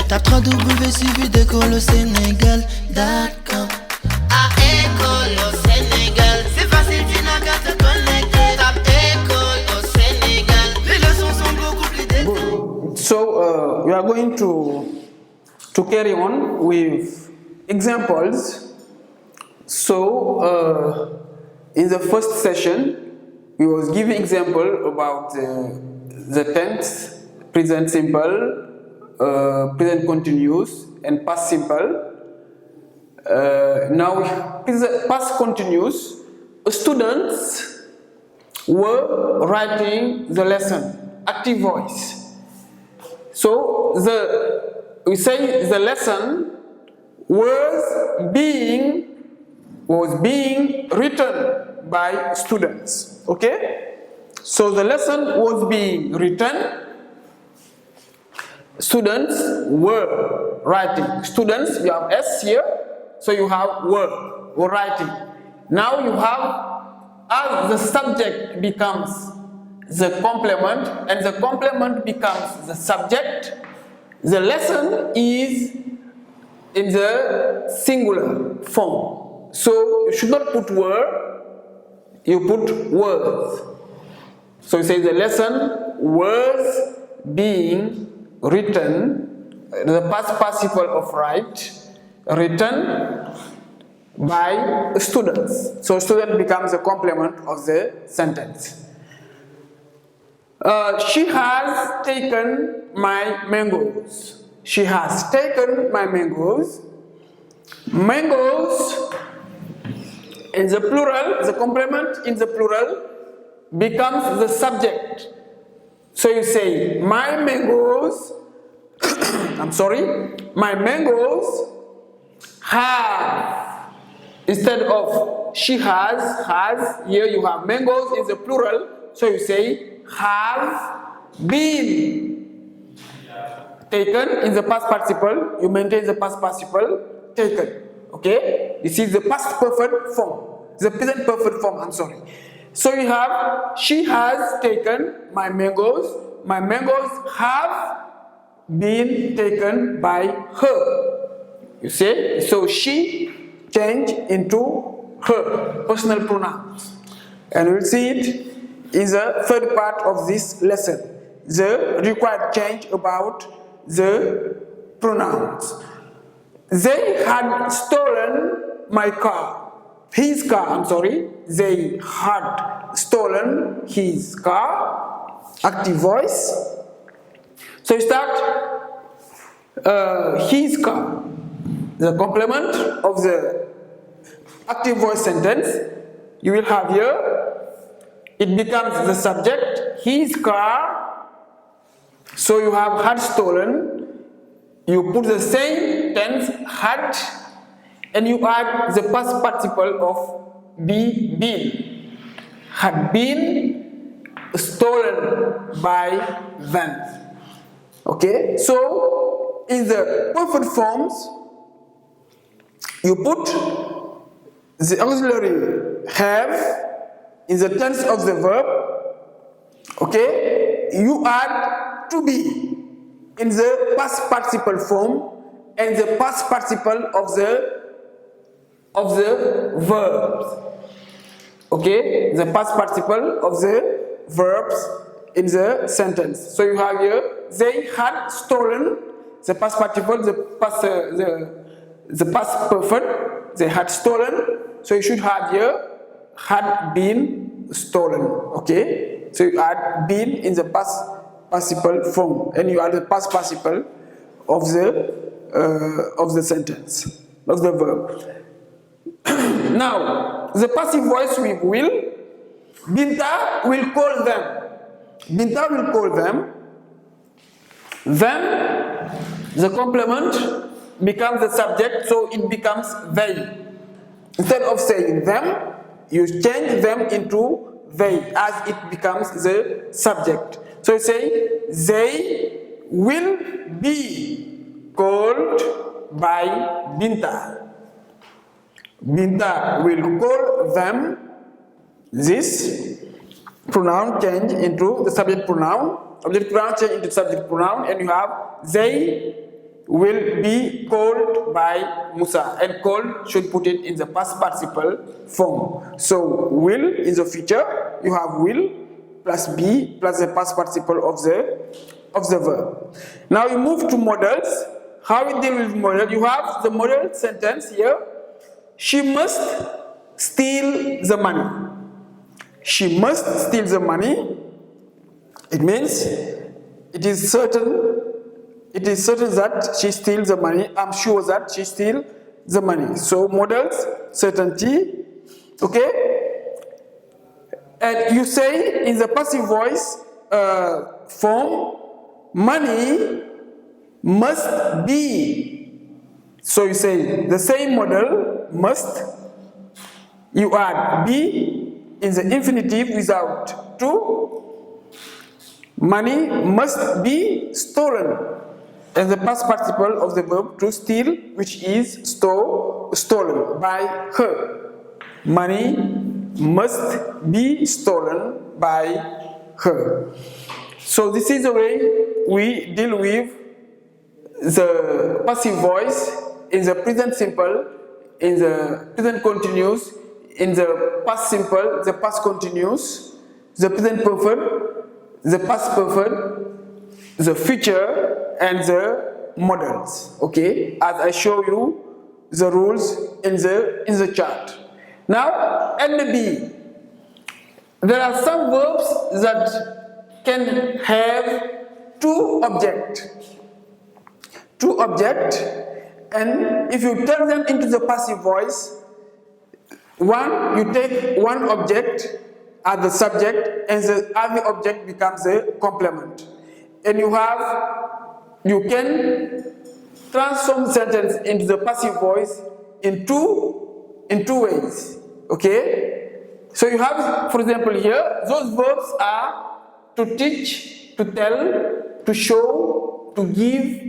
Tape 3W suivi d'école au Sénégal.com. À école au Sénégal, c'est facile, tu n'as qu'à te connecter. Tape école au Sénégal, les leçons sont beaucoup plus détaillées. Good. So we are going to carry on with examples. So in the first session, we was giving example about the tense, present simple, present continuous, and past simple. Now, past continuous, students were writing the lesson, active voice. So we say the lesson was being written by students. Okay? So the lesson was being written. Students were writing. Students, you have S here, so you have were writing. Now you have, as the subject becomes the complement and the complement becomes the subject, the lesson is in the singular form. So you should not put were, you put was. So you say the lesson was being written, the past participle of write, written by students. So student becomes a complement of the sentence. She has taken my mangoes. She has taken my mangoes. Mangoes in the plural, the complement in the plural becomes the subject. So you say, my mangoes, my mangoes have, instead of she has, here you have mangoes in the plural, so you say, have been taken in the past participle, you maintain the past participle, taken, okay? This is the past perfect form, the present perfect form, So you have, she has taken my mangoes have been taken by her. You see? So she changed into her, personal pronouns. And we'll see it in the third part of this lesson, the required change about the pronouns. They had stolen my car. They had stolen his car, active voice. So you start his car, the complement of the active voice sentence. You will have here, it becomes the subject, his car. So you have had stolen, you put the same tense, had, and you add the past participle of been. Had been stolen by them. Okay, so in the perfect forms, you put the auxiliary have in the tense of the verb. Okay, you add to be in the past participle form and the past participle of the verbs. Okay, the past participle of the verbs in the sentence. So you have here, they had stolen, the past participle, the past perfect, they had stolen. So you should have here, had been stolen. Okay, so you add been in the past participle form, and you add the past participle of the sentence, of the verb. Now, the passive voice with will, Binta will call them. Binta will call them. Then, the complement becomes the subject, so it becomes they. Instead of saying them, you change them into they, as it becomes the subject. So you say, they will be called by Binta. Binta will call them. This pronoun change into the subject pronoun, object pronoun change into subject pronoun, and you have they will be called by Musa, and called should put it in the past participle form. So will is a feature. You have will plus be plus the past participle of the verb. Now we move to models. How we deal with model? You have the model sentence here. She must steal the money. She must steal the money. It means it is certain that she steals the money. I'm sure that she steals the money. So models, certainty, okay? And you say in the passive voice form, money must be. So you say the same model, must, you add be in the infinitive without to. Money must be stolen. And the past participle of the verb to steal, which is stolen by her. Money must be stolen by her. So this is the way we deal with the passive voice in the present simple, in the present continuous, in the past simple, the past continuous, the present perfect, the past perfect, the future, and the models. Okay, as I show you the rules in the chart. Now, NB. There are some verbs that can have two objects. And if you turn them into the passive voice, you take one object as the subject, and the other object becomes the complement. And you can transform sentence into the passive voice in two ways. Okay? So you have, for example, here, those verbs are to teach, to tell, to show, to give,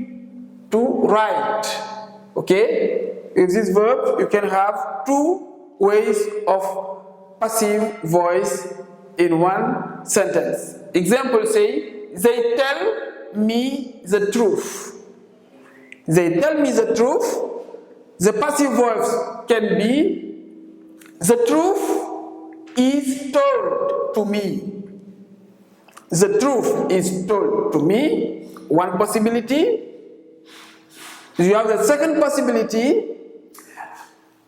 to write. Okay? With this verb, you can have two ways of passive voice in one sentence. Example say, they tell me the truth. They tell me the truth. The passive voice can be, the truth is told to me. The truth is told to me. One possibility. You have the second possibility.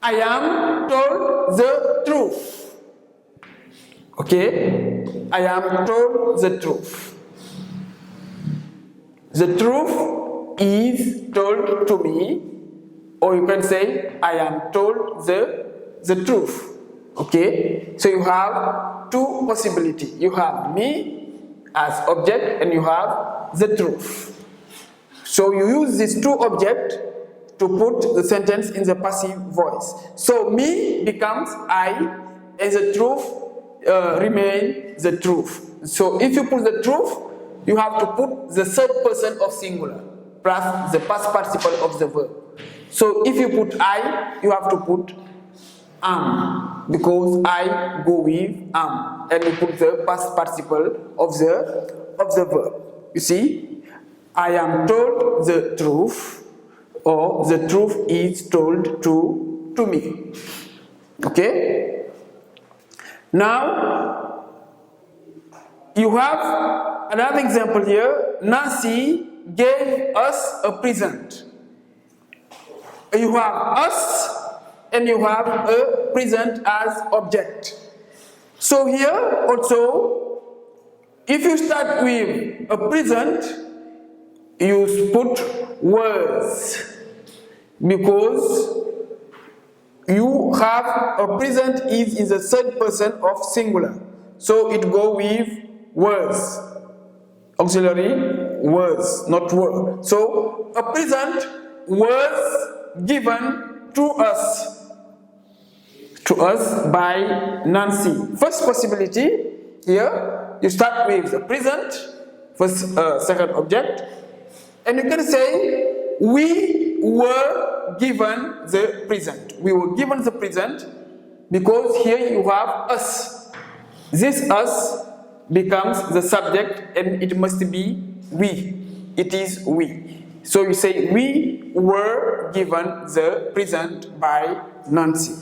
I am told the truth. Okay? I am told the truth. The truth is told to me, or you can say, I am told the truth. Okay? So you have two possibilities. You have me as object, and you have the truth. So you use these two objects to put the sentence in the passive voice. So me becomes I, and the truth remains the truth. So if you put the truth, you have to put the third person of singular plus the past participle of the verb. So if you put I, you have to put am, because I go with am, and you put the past participle of the verb. You see, I am told the truth, or the truth is told to me. Okay? Now you have another example here. Nancy gave us a present. You have us, and you have a present as object. So here also, if you start with a present, you put was, because you have a present is in the third person of singular. So it go with was, auxiliary was, not were. So a present was given to us by Nancy. First possibility here, you start with the present, first second object, and you can say we were given the present. We were given the present because here you have us. This us becomes the subject, and it must be we. It is we. So you say, we were given the present by Nancy.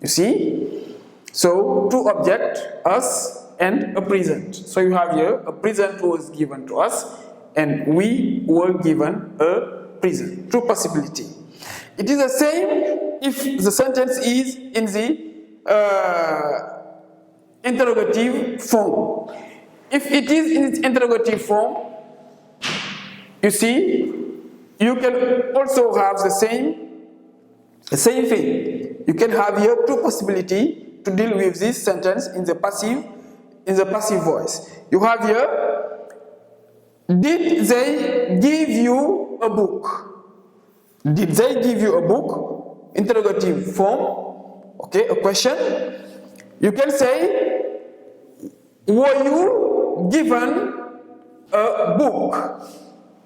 You see? So two objects, us and a present. So you have here a present was given to us and we were given a present. Two possibility. It is the same if the sentence is in the interrogative form. If it is in its interrogative form, you see, you can also have the same thing. You can have here two possibilities to deal with this sentence in the passive voice. You have here, did they give you a book? Did they give you a book? Interrogative form. Okay, a question. You can say, were you given a book?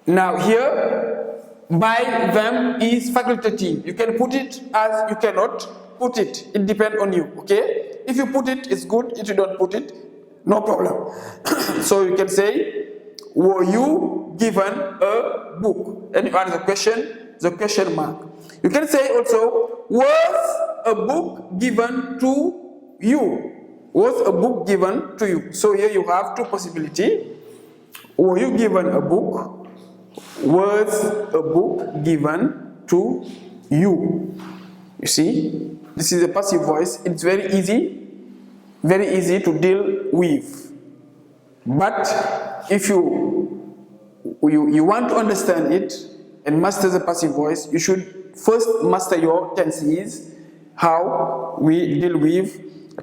Now here, by them is facultative. You can put it as you cannot put it. It depends on you, okay? If you put it, it's good. If you don't put it, no problem. So you can say, were you given a book? And you answer the question mark. You can say also, was a book given to you? Was a book given to you? So here you have two possibilities. Were you given a book? Was a book given to you? You see, this is a passive voice. It's very easy to deal with. But if you want to understand it and master the passive voice, you should first master your tenses, how we deal with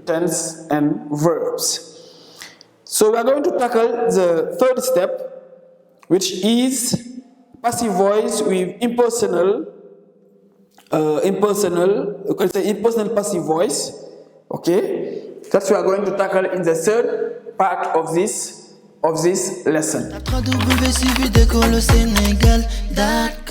tense and verbs. So we are going to tackle the third step, which is passive voice with impersonal passive voice. Okay, that's what we are going to tackle in the third part of this lesson. www.suividecolosénégal.com